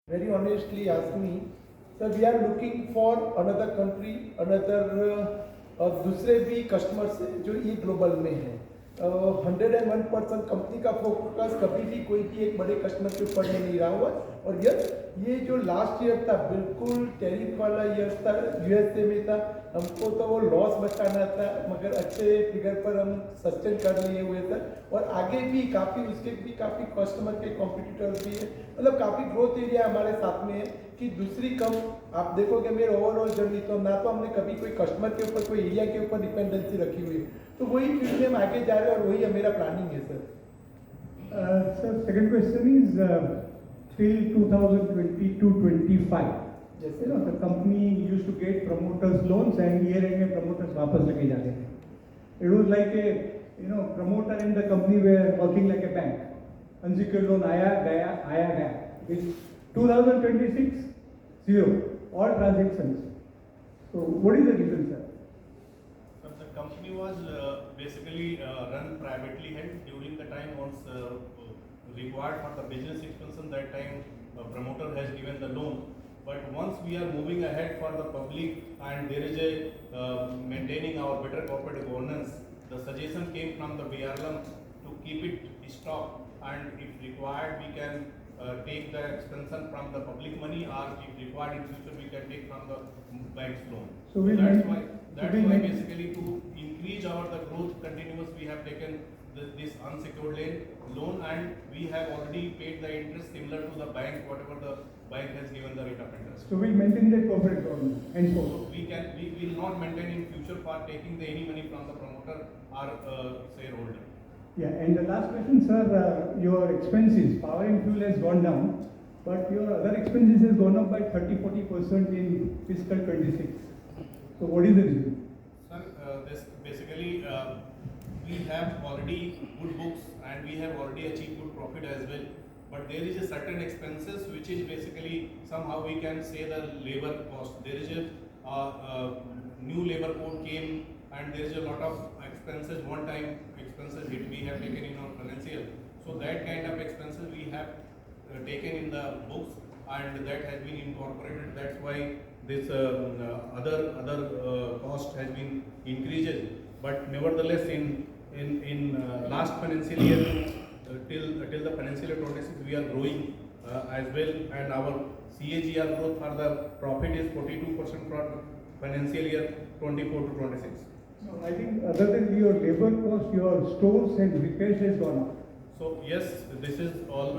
very honestly ask me, sir, we are looking for another country, another दूसरे भी customers हैं जो ये ग्लोबल में है। 101% कंपनी का फोकस कभी भी कोई भी एक बड़े कस्टमर के ऊपर नहीं रहा हुआ। और यस, ये जो लास्ट ईयर था बिल्कुल टैरिफ वाला ईयर था, यूएसए में था, हमको तो वो लॉस बचाना था, मगर अच्छे फिगर पर हम सस्टेन कर लिए हुए थे। और आगे भी काफ़ी उसके भी काफ़ी कस्टमर के कॉम्पिटिटर्स भी है, मतलब काफ़ी ग्रोथ एरिया हमारे साथ में है कि दूसरी कम आप देखोगे मेरे ओवरऑल जर्नी तो ना तो हमने कभी कोई कस्टमर के ऊपर कोई एरिया के ऊपर डिपेंडेंसी रखी हुई है, तो वही फील्ड में हम आगे जा रहे हैं और वही मेरा प्लानिंग है sir. Sir, second question is till 2022-25. Yes, You know, the company used to get promoters loans and year end में promoters वापस लेके जाते थे. It was like a promoter in the company were working like a bank. Unsecured loan आया गया. It's 2026 zero all transactions. So what is the reason, sir? The company was basically run privately held during the time once required for the business expansion. That time promoter has given the loan, but once we are moving ahead for the public and there is a maintaining our better corporate governance, the suggestion came from the BRLM to keep it stock, and if required we can take the expansion from the public money, or if required in future we can take from the bank's loan. So we That's why basically to increase our the growth continuous we have taken this unsecured loan, and we have already paid the interest similar to the bank, whatever the bank has given the rate of interest. So we'll maintain the corporate governance and so. So we will not maintain in future for taking the any money from the promoter or shareholder. Yeah, and the last question, sir, your expenses, power and fuel has gone down, but your other expenses has gone up by 30-40% in fiscal 26. So what is the reason? Sir, this basically we have already good books and we have already achieved good profit as well. But there is a certain expenses which is basically somehow we can say the labor cost. There is a new labor code came and there is a lot of expenses, one-time expenses which we have taken in our financial. So that kind of expenses we have taken in the books and that has been incorporated. That's why this other cost has been increases. But nevertheless, in last financial year till the financial year 26, we are growing as well, and our CAGR growth for the profit is 42% for financial year 24 to 26. No, I think other than your labor cost, your stores and repairs has gone up. So yes, this is all.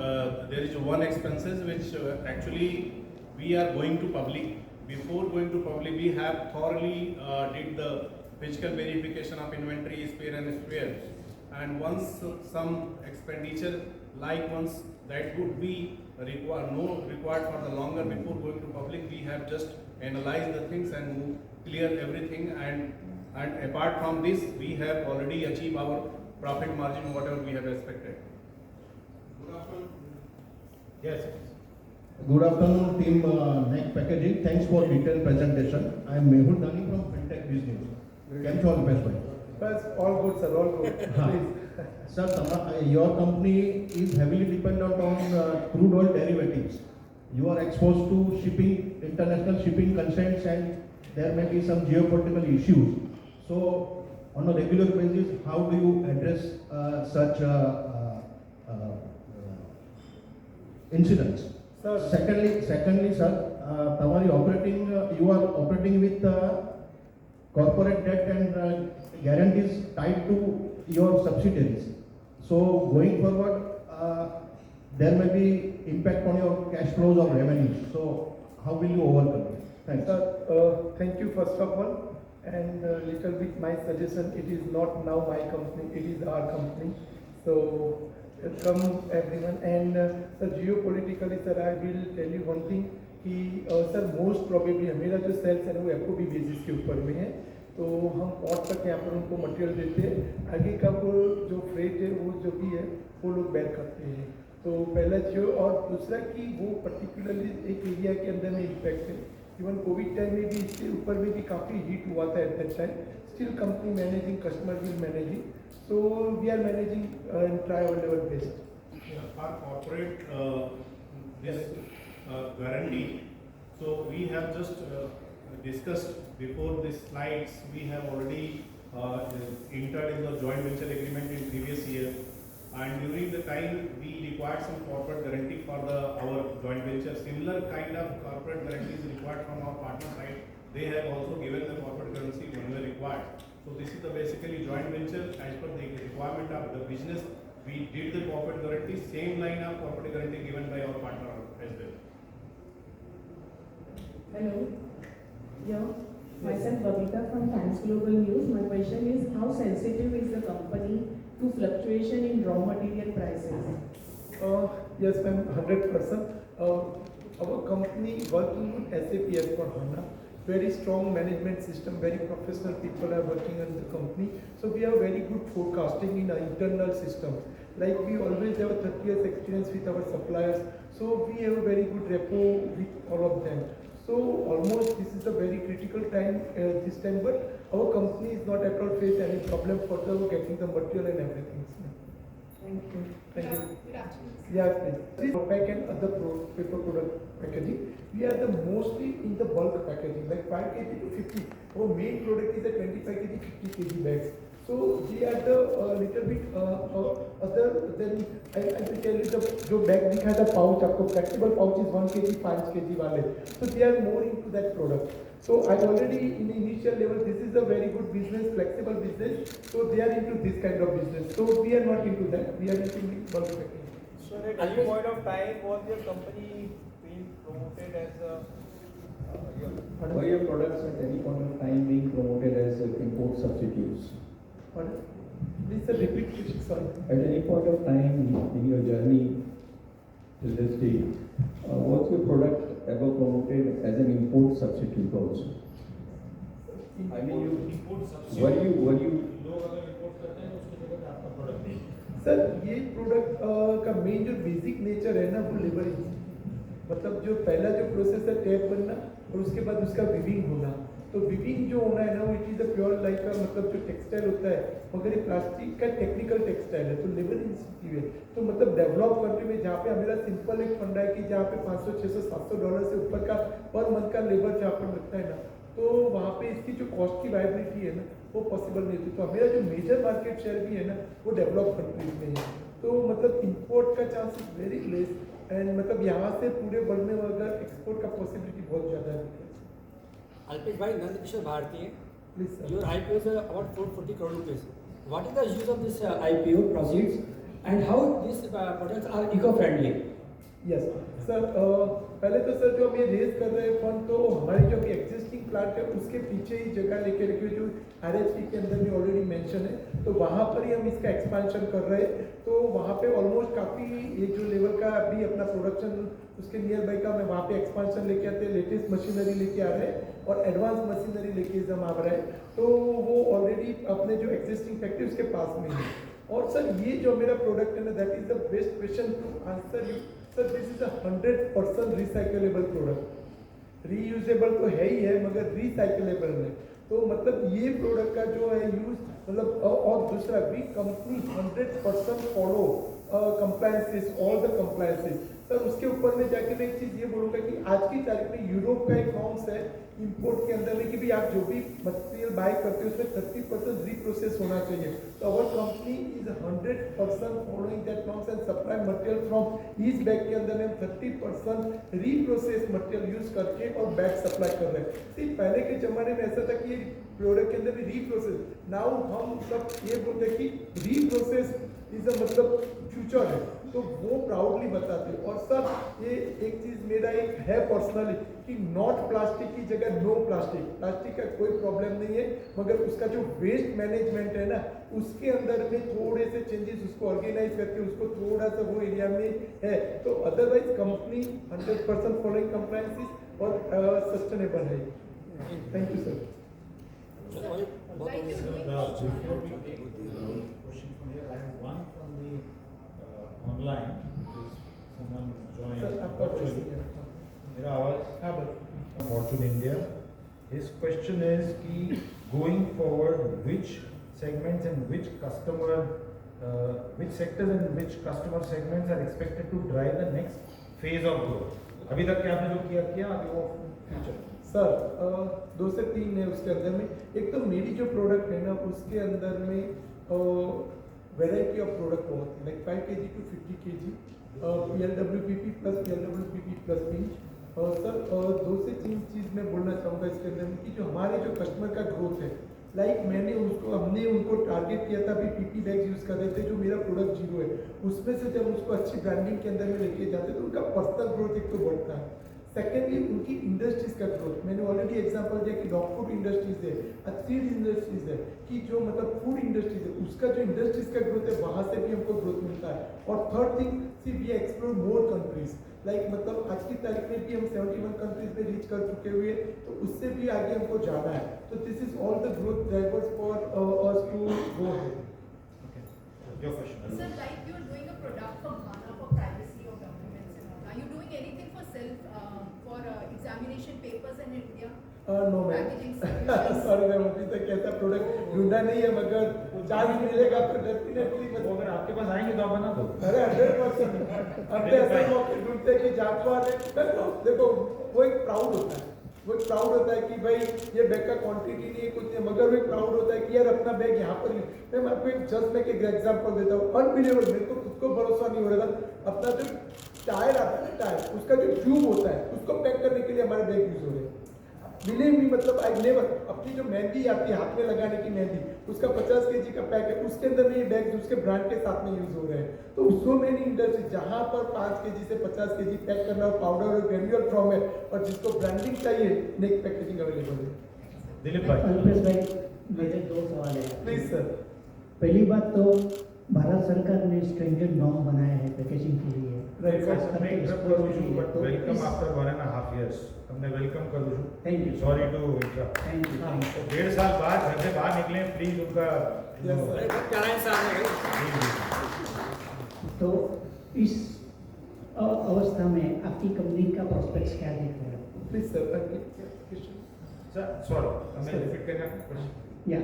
There is one expenses which actually we are going to public. Before going to public, we have thoroughly did the physical verification of inventory, spare and spares. And once some expenditure like once that would be required for the longer before going to public, we have just analyzed the things and clear everything, and apart from this we have already achieved our profit margin whatever we have expected. Good afternoon. Yes. Good afternoon, team Neck Packaging. Thanks for detailed presentation. I am Mehul Dani from FinTech Business. Can you all best way? बस all good sir, all good. Please. Sir, your company is heavily dependent on crude oil derivatives. You are exposed to shipping, international shipping constraints, and there may be some geopolitical issues. So, on a regular basis, how do you address such incidents? Sir. Secondly, sir, you are operating with corporate debt and guarantees tied to your subsidiaries. So going forward, there may be impact on your cash flows or revenues. So how will you overcome it? Thanks. Sir, thank you first of all, and little bit my suggestion. It is not now my company; it is our company. So welcome everyone. And sir, geopolitically, sir, I will tell you one thing कि sir most probably मेरा जो sales है ना वो FOB basis के ऊपर में है, तो हम पोर्ट तक यहाँ पर उनको मटेरियल देते हैं, आगे का वो जो फ्रेट है वो जो भी है वो लोग बेयर करते हैं। तो पहला जो, और दूसरा कि वो पर्टिकुलरली एक एरिया के अंदर में इम्पैक्ट है, इवन कोविड टाइम में भी इसके ऊपर में भी काफ़ी हीट हुआ था at that time. Still company managing, customer will managing, so we are managing and try our level best. Our corporate this guarantee. So we have just discussed before these slides, we have already entered in the joint venture agreement in previous year. And during the time we required some corporate guarantee for our joint venture. Similar kind of corporate guarantee is required from our partner side. They have also given the corporate guarantee whenever required. So this is the basically joint venture as per the requirement of the business. We did the corporate guarantee, same line of corporate guarantee given by our partner as well. Hello. Yeah. Myself Babita from Times Global News. My question is, how sensitive is the company to fluctuation in raw material prices? Yes, ma'am, 100%. Our company working on SAP S/4HANA, very strong management system, very professional people are working on the company. So we have very good forecasting in our internal systems. Like we always have a 30 years experience with our suppliers. So we have a very good rapport with all of them. So almost this is a very critical time this time, but our company is not at all face any problem for the getting the material and everything. Thank you. Thank you. Good afternoon. Yeah, please. This pack and other paper product packaging, we are the mostly in the bulk packaging, like 5 kg to 50. Our main product is a 25 kg, 50 kg bags. So we are the little bit other than I will tell you the जो bag दिखा था pouch आपको flexible pouch is 1 kg 5 kg वाले. So they are more into that product. So I already in the initial level this is a very good business, flexible business. So they are into this kind of business. So we are not into that. We are into bulk packaging. So at any point of time, was your company being promoted as a Were your products at any point of time being promoted as import substitutes? Pardon? Please sir, repeat please, sorry. At any point of time in your journey till this day, was your product ever promoted as an import substitute also? I mean, were you sir ये product का main जो basic nature है ना वो labouring, मतलब जो पहला जो प्रोसेस है टैप बनना और उसके बाद उसका विविंग होना. तो विविंग जो होना है ना वो it is the pure like का मतलब जो टेक्सटाइल होता है मगर ये प्लास्टिक का टेक्निकल टेक्सटाइल है. तो लेबर इंसेंटिव है. तो मतलब डेवलप कंट्री में जहाँ पे मेरा सिंपल एक फंडा है कि जहाँ पे 500 600 700 डॉलर से ऊपर का पर मंथ का लेबर जहाँ पर लगता है ना, तो वहाँ पे इसकी जो कॉस्ट की वायबिलिटी है ना वो पॉसिबल नहीं होती. तो मेरा जो मेजर मार्केट शेयर भी है ना वो डेवलप कंट्रीज में है. तो मतलब इंपोर्ट का chance is very less and मतलब यहाँ से पूरे वर्ल्ड में अगर एक्सपोर्ट का पॉसिबिलिटी बहुत ज़्यादा है. Alpesh bhai, Nandkishore Bharti, please sir. your IPO is about 440 crore rupees. What is the use of this IPO proceeds and how these products are eco-friendly? Yes sir, पहले तो sir जो हम ये raise कर रहे हैं फंड तो हमारी जो भी एग्जिस्टिंग प्लांट है उसके पीछे ही जगह लेके रखी हुई जो RHP के अंदर भी ऑलरेडी मेंशन है. तो वहाँ पर ही हम इसका एक्सपेंशन कर रहे हैं. तो वहाँ पे ऑलमोस्ट काफ़ी ये जो लेवल का अभी अपना प्रोडक्शन उसके नियर बाई का मैं वहाँ पे एक्सपेंशन लेके आते हैं, लेटेस्ट मशीनरी लेके आ रहे हैं और एडवांस मशीनरी लेके हम आ रहे हैं. तो वो ऑलरेडी अपने जो एग्जिस्टिंग फैक्ट्री उसके पास में है. और सर ये जो मेरा प्रोडक्ट है ना that is the best question to answer you. Sir this is a 100% recyclable product. Reusable तो है ही है मगर रिसाइकलेबल है. तो मतलब ये प्रोडक्ट का जो है यूज मतलब और दूसरा भी company 100% follow compliances all the compliances. Sir उसके ऊपर में जाके मैं एक चीज़ ये बोलूँगा कि आज की तारीख में यूरोप का एक नॉर्म्स है इंपोर्ट के अंदर में कि भी आप जो भी मटेरियल बाय करते हो उसमें 30% रीप्रोसेस होना चाहिए. तो our company is 100% following that norms and supply material from each bag के अंदर में 30% रीप्रोसेस मटेरियल यूज करके और बैग सप्लाई कर रहे हैं. सिर्फ पहले के ज़माने में ऐसा था कि प्रोडक्ट के अंदर भी रीप्रोसेस. नाउ हम सब ये बोलते हैं कि रीप्रोसेस इज अ मतलब फ्यूचर है. तो वो प्राउडली बताते हैं. और सर ये एक चीज़ मेरा एक है पर्सनली कि नॉट प्लास्टिक की जगह नो प्लास्टिक. प्लास्टिक का कोई प्रॉब्लम नहीं है मगर उसका जो वेस्ट मैनेजमेंट है ना उसके अंदर में थोड़े से चेंजेस उसको ऑर्गेनाइज करके उसको थोड़ा सा वो एरिया में है. तो अदरवाइज कंपनी 100% फॉलोइंग कंप्लायंसेस और सस्टेनेबल है. Thank you sir. Like you Before we take question from here, I have one from the online. Someone joined. Sir आपका virtually. मेरा आवाज हाँ बस Fortune India. His question is कि going forward, which segments and which customer, which sectors and which customer segments are expected to drive the next phase of growth? अभी तक के आपने जो किया अभी वो फ्यूचर सर 2 से 3 है उसके अंदर में। एक तो मेरी जो प्रोडक्ट है ना उसके अंदर में वेराइटी ऑफ प्रोडक्ट बहुत है, like 5 kg to 50 kg PLWPP plus PLWPP plus pinch. Sir 2 से 3 चीज़ मैं बोलना चाहूँगा इसके अंदर में कि जो हमारे जो कस्टमर का ग्रोथ है, लाइक हमने उनको टारगेट किया था अभी PP बैग यूज़ कर रहे थे जो मेरा प्रोडक्ट 0 है, उसमें से जब उसको अच्छी ब्रांडिंग के अंदर में लेके जाते तो उनका पर्सनल ग्रोथ एक तो बढ़ता है। सेकेंडली उनकी इंडस्ट्रीज का ग्रोथ, मैंने ऑलरेडी एग्जांपल दिया कि डॉग फूड इंडस्ट्रीज है, सीड इंडस्ट्रीज है, कि जो मतलब फूड इंडस्ट्रीज है उसका जो इंडस्ट्रीज का ग्रोथ है वहाँ से भी हमको ग्रोथ मिलता है। और third thing see we explore more countries, like मतलब आज की तारीख में भी हम 71 कंट्रीज में रीच कर चुके हुए, तो उससे भी आगे हमको जाना है। तो this is all the growth drivers for us to go ahead. Your question. Sir, like you're doing a product for Ghana for privacy of documents and all. Are you doing anything for examination papers in India? No Packaging ma'am solutions? Sorry ma'am, अभी तक ऐसा product ढूंढा नहीं है, मगर chance मिलेगा तो definitely वो अगर आपके पास आएंगे तो आप बना दो। अरे 100%। अब तो ऐसे मौके ढूंढते हैं कि जांचवा ने देखो वो एक प्राउड होता है, वो एक प्राउड होता है कि भाई ये बैग का क्वांटिटी नहीं है कुछ नहीं, मगर वो एक प्राउड होता है कि यार अपना बैग यहाँ पर। मैं आपको एक जस्ट मैं एक एग्जांपल देता हूँ, अनबिलीवेबल, मेरे को खुद को भरोसा नहीं हो रहा था। अपना जो टायर आता है ना, टायर उसका जो ट्यूब होता है उसको पैक करने के लिए हमारे बैग यूज हो रहे हैं। बिलीव मी, मतलब आई नेवर, अपनी जो मेहंदी आती है हाथ में लगाने की मेहंदी, उसका 50 kg का पैक है, उसके अंदर में ये बैग उसके ब्रांड के साथ में यूज हो रहे हैं। तो सो मेनी इंडस्ट्री जहाँ पर 5 kg से 50 kg पैक करना और पाउडर और ग्रेन्यूल फॉर्म है, और जिसको ब्रांडिंग चाहिए नेक पैकेजिंग अवेलेबल है। दिलीप भाई। अल्पेश भाई, मेरे 2 सवाल है। Please sir. पहली बात तो भारत सरकार ने स्ट्रिंजेंट नॉर्म बनाया है पैकेजिंग के लिए। वेलकम आफ्टर 1.5 years हमने वेलकम करूँ। Thank you. Sorry to interrupt. Thank you. 1.5 साल बाद घर से बाहर निकले, प्लीज उनका तो इस अवस्था में आपकी कंपनी का प्रोस्पेक्ट्स क्या दिख रहा है? Please sir. सॉरी हमें रिपीट करना क्वेश्चन। या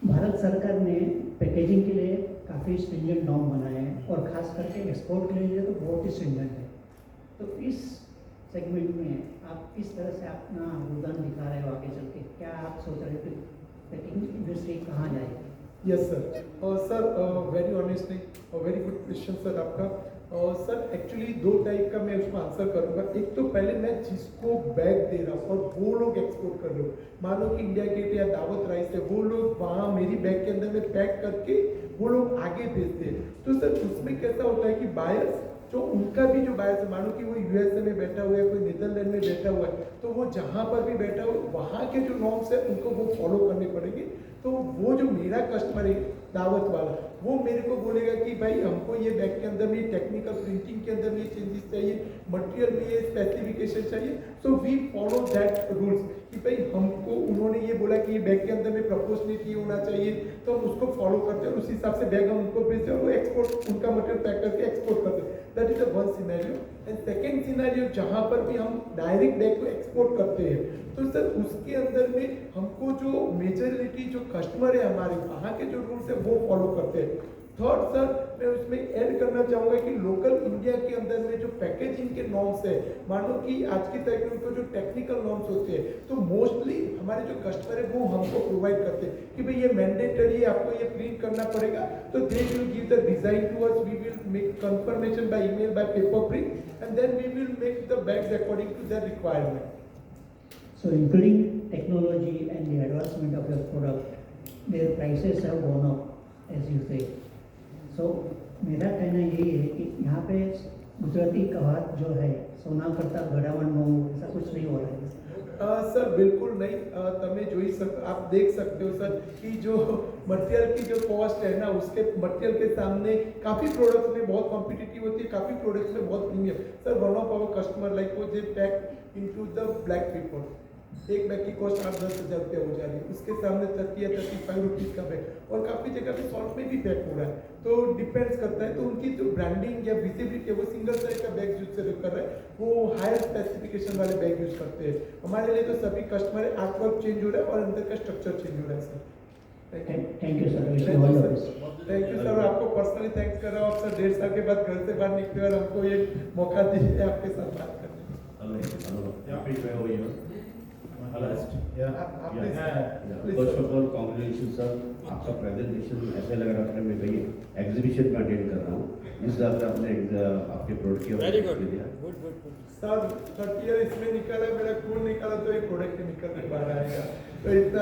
भारत सरकार ने पैकेजिंग के लिए काफ़ी स्ट्रिंजेंट नॉर्म बनाए हैं और खास करके एक्सपोर्ट के लिए तो बहुत ही स्ट्रिंजेंट है। तो इस सेगमेंट में आप किस तरह से अपना योगदान दिखा रहे हो आगे चल के? क्या आप सोच रहे थे पैकेजिंग इंडस्ट्री कहाँ जाएगी? Yes sir. Sir very honestly very good question sir आपका। सर एक्चुअली 2 टाइप का मैं उसको आंसर करूंगा। एक तो पहले मैं जिसको बैग दे रहा हूँ और वो लोग एक्सपोर्ट कर रहे हो, मानो कि इंडिया गेट या दावत राइस है, वो लोग वहाँ मेरी बैग के अंदर में पैक करके वो लोग आगे भेजते हैं। तो सर उसमें कैसा होता है कि बायर्स जो उनका भी जो बायर्स है, मानो कि वो USA में बैठा हुआ है, कोई नीदरलैंड में बैठा हुआ है, तो वो जहाँ पर भी बैठा हो वहाँ के जो नॉर्म्स है उनको वो फॉलो करने पड़ेंगे। तो वो जो मेरा कस्टमर है दावत वाला, वो मेरे को बोलेगा कि भाई हमको ये बैग के अंदर में टेक्निकल प्रिंटिंग के अंदर में ये चेंजेस चाहिए, मटेरियल में ये स्पेसिफिकेशन चाहिए। So we follow that rules कि भाई हमको उन्होंने ये बोला कि ये बैग के अंदर में प्रोपोर्शनेट ये होना चाहिए, तो हम उसको फॉलो करते हैं और उस हिसाब से बैग हम उनको भेजते हैं और वो एक्सपोर्ट उनका मटेरियल पैक करके एक्सपोर्ट करते हैं। That is the one scenario. And second scenario जहाँ पर भी हम डायरेक्ट बैग को एक्सपोर्ट करते हैं, तो सर उसके अंदर में हमको जो मेजॉरिटी जो कस्टमर है हमारे वहाँ के जो रूल्स है वो फॉलो करते हैं। थर्ड सर मैं उसमें ऐड करना चाहूँगा कि लोकल इंडिया के अंदर में जो पैकेजिंग के नॉर्म्स है, मानो कि आज की तारीख में उनको जो टेक्निकल नॉर्म्स होते हैं, तो मोस्टली हमारे जो कस्टमर है वो हमको प्रोवाइड करते हैं कि भाई ये मैंडेटरी है, आपको ये प्रिंट करना पड़ेगा। तो they will give the design to us, we will make confirmation by email by paper print, and then we will make the bags according to their requirement. So including technology and the advancement of your product, their prices have gone up, as you say. So मेरा कहना यही है कि यहाँ पे गुजराती कहावत जो है सोना करता गड़ावण नो, ऐसा कुछ नहीं हो रहा है। सर बिल्कुल नहीं। तमें જોઈ आप देख सकते हो सर कि जो मटेरियल की जो कॉस्ट है ना, उसके मटेरियल के सामने काफ़ी प्रोडक्ट्स में बहुत कॉम्पिटिटिव होती है, काफ़ी प्रोडक्ट्स में बहुत premium. Sir one of our customer like वो जे pack into the black paper, एक बैग की कॉस्ट 8-10 हज़ार रुपया हो जा रही है, उसके सामने 30 या 35 रुपीज़ का बैग, और काफ़ी जगह पे सॉल्ट में भी पैक हो रहा है। तो डिपेंड्स करता है, तो उनकी जो ब्रांडिंग या विजिबिलिटी है वो सिंगल साइज का बैग यूज कर रहा है, वो हायर स्पेसिफिकेशन वाले बैग यूज करते हैं। हमारे लिए तो सभी कस्टमर आर्टवर्क चेंज हो रहा है और अंदर का स्ट्रक्चर चेंज हो रहा है sir. Thank you sir. Thank you sir. आपको पर्सनली थैंक्स कर रहा हूँ। आप सर 1.5 साल के बाद घर से बाहर निकले और हमको ये मौका दिया आपके साथ बात करने। First of all congratulation sir, आपका प्रेजेंटेशन ऐसे लग रहा था मैं कहीं एग्जीबिशन में अटेंड कर रहा हूँ, जिस हिसाब से आपने आपके प्रोडक्ट की वेरी गुड दिया। Good good good sir 30 year इसमें निकाला, मेरा खून निकाला तो एक प्रोडक्ट निकल के बाहर आएगा, तो इतना